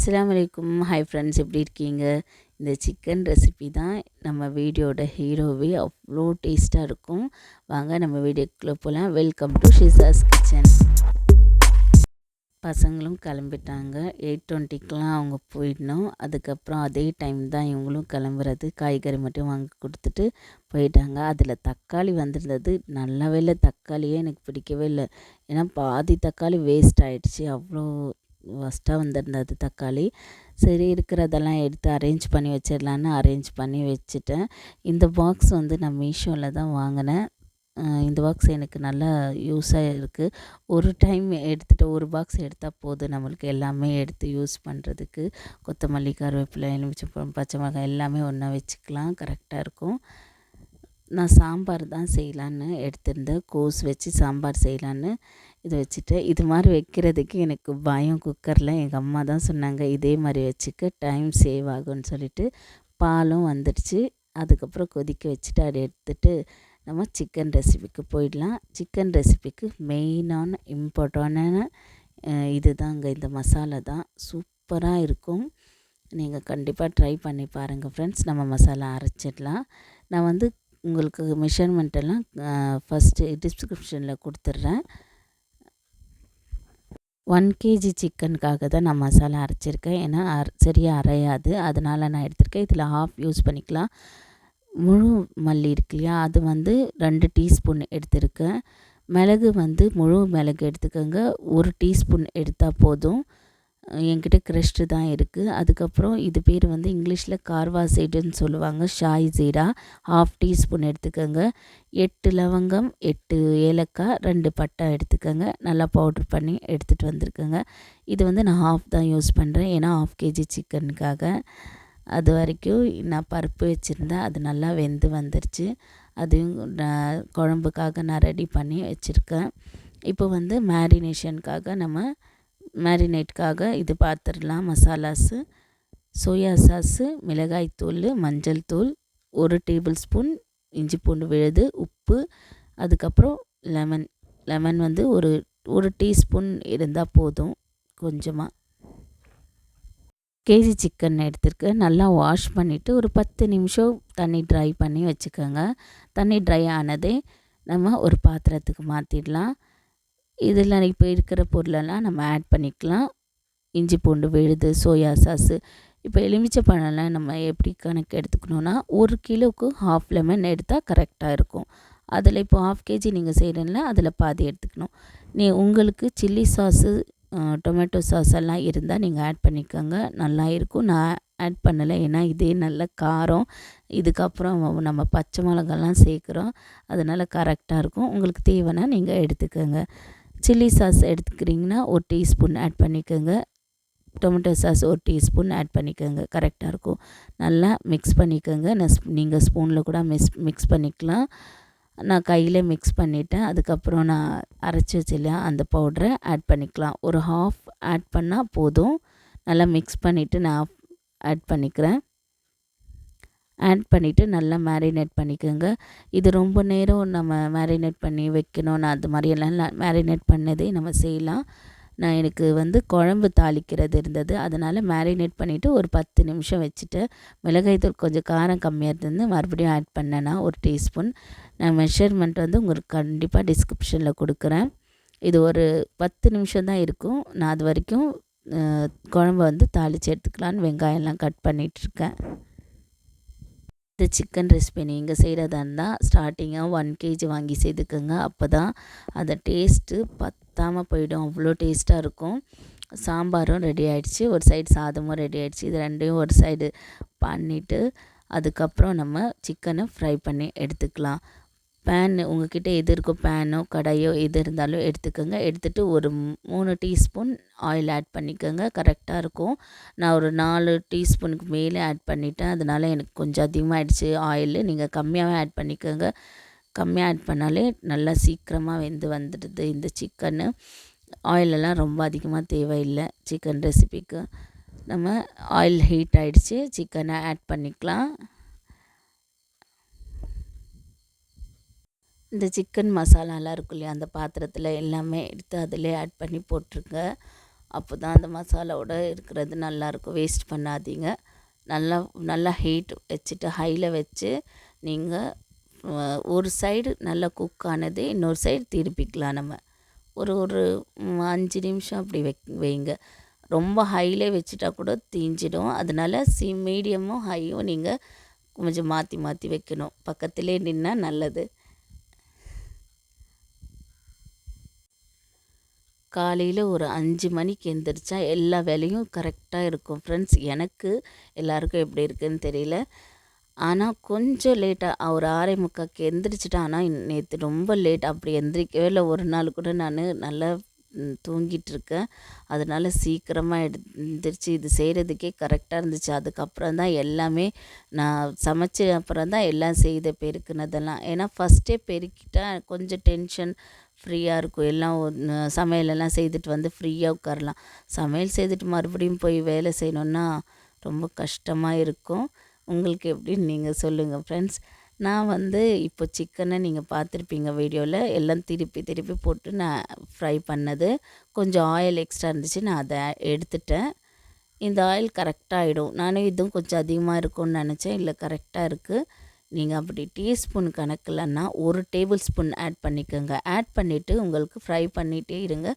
அஸ்ஸலாமு அலைக்கும். Hi friends, எப்படி இருக்கீங்க? இந்த சிக்கன் ரெசிபி தான் நம்ம வீடியோட ஹீரோவே. அவ்வளோ டேஸ்ட்டாக இருக்கும். வாங்க நம்ம வீடியோக்குள்ளே போகலாம். Welcome to Shiza's kitchen. பசங்களும் கிளம்பிட்டாங்க. 8:20க்கெலாம் அவங்க போயிடணும். அதுக்கப்புறம் அதே டைம் தான் இவங்களும் கிளம்புறது. காய்கறி மட்டும் வாங்கி கொடுத்துட்டு போயிட்டாங்க. அதில் தக்காளி வந்திருந்தது. நல்ல வேளை தக்காளியே எனக்கு பிடிக்கவே இல்லை. ஏன்னா பாதி தக்காளி வேஸ்ட் ஆகிடுச்சி. அவ்வளோ ஃபஸ்ட்டாக வந்திருந்தது தக்காளி. சரி, இருக்கிறதெல்லாம் எடுத்து அரேஞ்ச் பண்ணி வச்சிடலான்னு அரேஞ்ச் பண்ணி வச்சுட்டேன். இந்த பாக்ஸ் வந்து நான் மீஷோவில் தான் வாங்கினேன். இந்த பாக்ஸ் எனக்கு நல்லா யூஸாக இருக்குது. ஒரு டைம் எடுத்துகிட்டு ஒரு பாக்ஸ் எடுத்தால் போதும், நம்மளுக்கு எல்லாமே எடுத்து யூஸ் பண்ணுறதுக்கு. கொத்தமல்லி, கருவேப்பிலை, எலுமிச்சம்பழம், பச்சை மிளகாய் எல்லாமே ஒன்றா வச்சுக்கலாம். கரெக்டாக இருக்கும். நான் சாம்பார் தான் செய்யலான்னு எடுத்திருந்தேன். கோஸ் வச்சு சாம்பார் செய்யலான்னு இதை வச்சுட்டு, இது மாதிரி வைக்கிறதுக்கு எனக்கு பயம். குக்கரில் எங்கள் அம்மா தான் சொன்னாங்க, இதே மாதிரி வச்சுக்க, டைம் சேவ் ஆகும்னு சொல்லிட்டு. பாலும் வந்துடுச்சு. அதுக்கப்புறம் கொதிக்க வச்சுட்டு அதை எடுத்துகிட்டு நம்ம சிக்கன் ரெசிபிக்கு போயிடலாம். சிக்கன் ரெசிபிக்கு மெயினான இம்பார்ட்டண்டான இது தாங்க, இந்த மசாலா தான். சூப்பராக இருக்கும். நீங்கள் கண்டிப்பாக ட்ரை பண்ணி பாருங்கள் ஃப்ரெண்ட்ஸ். நம்ம மசாலா அரைச்சிடலாம். நான் வந்து உங்களுக்கு மெஷர்மெண்ட்டெல்லாம் ஃபஸ்ட்டு டிஸ்கிரிப்ஷனில் கொடுத்துட்றேன். 1 kg சிக்கனுக்காக தான் நான் மசாலா அரைச்சிருக்கேன். ஏன்னா சரியாக அரையாது, அதனால் நான் எடுத்திருக்கேன். இதில் ஹாஃப் யூஸ் பண்ணிக்கலாம். முழு மல்லி இருக்கு இல்லையா, அது வந்து 2 டீஸ்பூன் எடுத்திருக்கேன். மிளகு வந்து முழு மிளகு எடுத்துக்கோங்க. 1 டீஸ்பூன் எடுத்தால் போதும். என்கிட்ட க்ரஷ்டு தான் இருக்குது. அதுக்கப்புறம் இது பேர் வந்து இங்கிலீஷில் கார்வா சீடுன்னு சொல்லுவாங்க. ஷாய் ஜீரா ஹாஃப் டீஸ்பூன் எடுத்துக்கோங்க. 8 லவங்கம், 8 ஏலக்காய், 2 பட்டை எடுத்துக்கோங்க. நல்லா பவுட்ரு பண்ணி எடுத்துகிட்டு வந்திருக்கேங்க. இது வந்து நான் ஹாஃப் தான் யூஸ் பண்ணுறேன், ஏன்னா 1/2 kg சிக்கனுக்காக. அது வரைக்கும் நான் பருப்பு வச்சுருந்தேன். அது நல்லா வெந்து வந்துருச்சு. அதையும் குழம்புக்காக நான் ரெடி பண்ணி வச்சுருக்கேன். இப்போ வந்து மேரினேட்காக இது பார்த்துடலாம். மசாலாஸு, சோயா சாஸு, மிளகாய்த்தூள், மஞ்சள் தூள், 1 டேபிள் ஸ்பூன் இஞ்சி பூண்டு விழுது, உப்பு, அதுக்கப்புறம் லெமன் வந்து ஒரு டீஸ்பூன் இருந்தால் போதும். கொஞ்சமாக கேஜி சிக்கன் எடுத்துருக்கேன். நல்லா வாஷ் பண்ணிவிட்டு ஒரு 10 நிமிஷம் தண்ணி ட்ரை பண்ணி வச்சுக்கோங்க. தண்ணி ட்ரை ஆனதே நம்ம ஒரு பாத்திரத்துக்கு மாற்றிடலாம். இதில் இப்போ இருக்கிற பொருளெல்லாம் நம்ம ஆட் பண்ணிக்கலாம். இஞ்சி பூண்டு விழுது, சோயா சாஸு. இப்போ எலுமிச்சை பழம்லாம் நம்ம எப்படி கணக்கு எடுத்துக்கணுன்னா, 1 கிலோவுக்கு ஹாஃப் லெமன் எடுத்தால் கரெக்டாக இருக்கும். அதில் இப்போ 1/2 kg நீங்கள் செய்கிறீங்களா, அதில் பாதி எடுத்துக்கணும். உங்களுக்கு சில்லி சாஸு, டொமேட்டோ சாஸ் எல்லாம் இருந்தால் நீங்கள் ஆட் பண்ணிக்கோங்க, நல்லா இருக்கும். நான் ஆட் பண்ணலை, ஏன்னா இதே நல்ல காரம். இதுக்கப்புறம் நம்ம பச்சை மிளகாலாம் சேர்க்குறோம், அதனால் கரெக்டாக இருக்கும். உங்களுக்கு தேவைன்னா நீங்கள் எடுத்துக்கோங்க. சில்லி சாஸ் எடுத்துக்கிறீங்கன்னா 1 டீஸ்பூன் ஆட் பண்ணிக்கோங்க. டொமேட்டோ சாஸ் 1 டீஸ்பூன் ஆட் பண்ணிக்கோங்க, கரெக்டாக இருக்கும். நல்லா மிக்ஸ் பண்ணிக்கோங்க. நீங்கள் ஸ்பூனில் கூட மிக்ஸ் பண்ணிக்கலாம். நான் கையில் மிக்ஸ் பண்ணிவிட்டேன். அதுக்கப்புறம் நான் அரைச்சி வச்சில்லையா, அந்த பவுடரை ஆட் பண்ணிக்கலாம். ஒரு ஹாஃப் ஆட் பண்ணால் போதும். நல்லா மிக்ஸ் பண்ணிவிட்டு நான் ஆட் பண்ணிக்கிறேன். ஆட் பண்ணிவிட்டு நல்லா மேரினேட் பண்ணிக்கோங்க. இது ரொம்ப நேரம் நம்ம மேரினேட் பண்ணி வைக்கணும், அது மாதிரியெல்லாம் மேரினேட் பண்ணதே நம்ம செய்யலாம். எனக்கு வந்து குழம்பு தாளிக்கிறது இருந்தது, அதனால் மேரினேட் பண்ணிவிட்டு ஒரு 10 நிமிஷம் வச்சுட்டு, மிளகாய்த்தூள் கொஞ்சம் காரம் கம்மியாக இருந்தது, மறுபடியும் ஆட் பண்ணேன்னா 1 டீஸ்பூன். நான் மெஷர்மெண்ட் வந்து உங்களுக்கு கண்டிப்பாக டிஸ்கிரிப்ஷனில் கொடுக்குறேன். இது ஒரு 10 நிமிஷம் தான் இருக்கும். நான் அது வரைக்கும் குழம்பு வந்து தாளித்து எடுத்துக்கலான்னு வெங்காயம்லாம் கட் பண்ணிகிட்ருக்கேன். இந்த சிக்கன் ரெசிபி நீங்கள் செய்கிறதா இருந்தால் ஸ்டார்டிங்காக 1 kg வாங்கி செய்துக்கோங்க. அப்போ தான் அந்த டேஸ்ட்டு பத்தாமல் போயிடும். அவ்வளோ டேஸ்ட்டாக இருக்கும். சாம்பாரும் ரெடி ஆகிடுச்சு, ஒரு சைடு சாதமும் ரெடி ஆகிடுச்சு. இது ரெண்டையும் ஒரு சைடு பண்ணிவிட்டு அதுக்கப்புறம் நம்ம சிக்கனை ஃப்ரை பண்ணி எடுத்துக்கலாம். உங்கள்கிட்ட எது இருக்கோ, பேனோ கடாயோ எது இருந்தாலும் எடுத்துக்கோங்க. எடுத்துகிட்டு ஒரு 3 டீஸ்பூன் ஆயில் ஆட் பண்ணிக்கோங்க, கரெக்டாக இருக்கும். நான் ஒரு 4 டீஸ்பூனுக்கு மேலே ஆட் பண்ணிட்டேன், அதனால் எனக்கு கொஞ்சம் அதிகமாகிடுச்சு ஆயில். நீங்கள் கம்மியாகவே ஆட் பண்ணிக்கோங்க. கம்மியாக ஆட் பண்ணாலே நல்லா சீக்கிரமாக வெந்து வந்துடுது இந்த சிக்கன்னு. ஆயிலெல்லாம் ரொம்ப அதிகமாக தேவையில்லை சிக்கன் ரெசிபிக்கு. நம்ம ஆயில் ஹீட் ஆகிடுச்சு, சிக்கனை ஆட் பண்ணிக்கலாம். இந்த சிக்கன் மசாலாலாம் இருக்கும் இல்லையா, அந்த பாத்திரத்தில் எல்லாமே எடுத்து அதிலே ஆட் பண்ணி போட்டுருங்க. அப்போ தான் அந்த மசாலாவோட இருக்கிறது நல்லாயிருக்கும். வேஸ்ட் பண்ணாதீங்க. நல்லா நல்லா ஹீட் வச்சுட்டு ஹையில் வச்சு நீங்கள் ஒரு சைடு நல்லா குக் ஆனது இன்னொரு சைடு திருப்பிக்கலாம். நம்ம ஒரு ஒரு 5 நிமிஷம் அப்படி வைங்க. ரொம்ப ஹையிலே வச்சுட்டா கூட தீஞ்சிடும். அதனால மீடியமும் ஹையும் நீங்கள் கொஞ்சம் மாற்றி மாற்றி வைக்கணும். பக்கத்திலே நின்னா நல்லது. காலையில் ஒரு 5 மணிக்கு எந்திரிச்சா எல்லா வேலையும் கரெக்டாக இருக்கும் ஃப்ரெண்ட்ஸ். எனக்கு எல்லாருக்கும் எப்படி இருக்குதுன்னு தெரியல. ஆனால் கொஞ்சம் லேட்டாக ஒரு 6:45க்கு எந்திரிச்சிட்டேன். ஆனால் நேற்று ரொம்ப லேட். அப்படி எந்திரிக்கவே இல்லை. ஒரு நாள் கூட நான் நல்லா தூங்கிட்டுருக்கேன். அதனால் சீக்கிரமாக எந்திரிச்சு இது செய்கிறதுக்கே கரெக்டாக இருந்துச்சு. அதுக்கப்புறம் தான் எல்லாமே நான் சமைச்ச அப்புறம் தான் எல்லாம் செய்த பெருக்குனதெல்லாம். ஏன்னா ஃபஸ்ட்டே பெருக்கிட்டா கொஞ்சம் டென்ஷன் ஃப்ரீயாக இருக்கும். எல்லாம் சமையலெல்லாம் செய்துட்டு வந்து ஃப்ரீயாக உட்காரலாம். சமையல் செய்துட்டு மறுபடியும் போய் வேலை செய்யணுன்னா ரொம்ப கஷ்டமாக இருக்கும். உங்களுக்கு எப்படின்னு நீங்கள் சொல்லுங்கள் ஃப்ரெண்ட்ஸ். நான் இப்போ சிக்கனை நீங்கள் பார்த்துருப்பீங்க வீடியோவில். எல்லாம் திருப்பி திருப்பி போட்டு நான் ஃப்ரை பண்ணது. கொஞ்சம் ஆயில் எக்ஸ்ட்ரா இருந்துச்சு, நான் அதை எடுத்துட்டேன். இந்த ஆயில் கரெக்டாக ஆகிடும். நானும் இதுவும் கொஞ்சம் அதிகமாக இருக்கும்னு நினச்சேன். இல்லை, கரெக்டாக இருக்குது. நீங்கள் அப்படி டீஸ்பூன் கணக்கில்னா 1 டேபிள் ஸ்பூன் ஆட் பண்ணிக்கோங்க. ஆட் பண்ணிவிட்டு உங்களுக்கு ஃப்ரை பண்ணிகிட்டே இருங்க.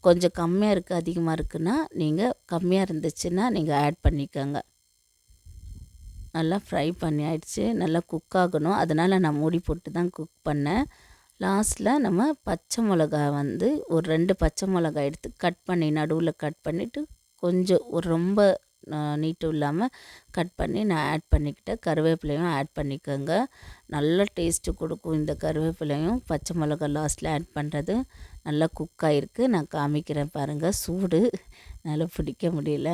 கொஞ்சம் கம்மியாக இருக்குது அதிகமாக இருக்குன்னா நீங்கள் கம்மியாக இருந்துச்சுன்னா நீங்கள் ஆட் பண்ணிக்கோங்க. நல்லா ஃப்ரை பண்ணி ஆயிடுச்சு. நல்லா குக் ஆகணும். அதனால் நான் மூடி போட்டு தான் குக் பண்ணேன். லாஸ்ட்டில் நம்ம பச்சை மிளகா ஒரு 2 பச்சை மிளகா எடுத்து கட் பண்ணி நடுவில் கட் பண்ணிவிட்டு கொஞ்சம் ஒரு ரொம்ப நீட்டும் இல்லாமல் கட் பண்ணி நான் ஆட் பண்ணிக்கிட்டேன். கருவேப்பிலையும் ஆட் பண்ணிக்கோங்க. நல்ல டேஸ்ட்டு கொடுக்கும் இந்த கருவேப்பிலையும் பச்சை மிளகா லாஸ்ட்டில் ஆட் பண்ணுறது. நல்லா குக் ஆகிருக்கு. நான் காமிக்கிறேன் பாருங்கள். சூடு நல்லா பிடிக்க முடியல.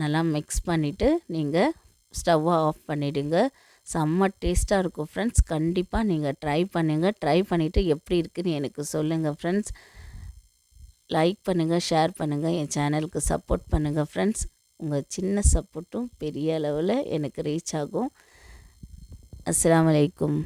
நல்லா மிக்ஸ் பண்ணிவிட்டு நீங்கள் ஸ்டவ்வை ஆஃப் பண்ணிவிடுங்க. செம்ம டேஸ்ட்டாக இருக்கும் ஃப்ரெண்ட்ஸ். கண்டிப்பாக நீங்கள் ட்ரை பண்ணுங்கள். ட்ரை பண்ணிவிட்டு எப்படி இருக்குதுன்னு எனக்கு சொல்லுங்கள் ஃப்ரெண்ட்ஸ். லைக் பண்ணுங்கள், ஷேர் பண்ணுங்கள், என் சேனலுக்கு சப்போர்ட் பண்ணுங்கள் ஃப்ரெண்ட்ஸ். உங்கள் சின்ன சப்போர்ட்டும் பெரிய அளவில் எனக்கு ரீச் ஆகும். அஸ்ஸலாமு அலைக்கும்.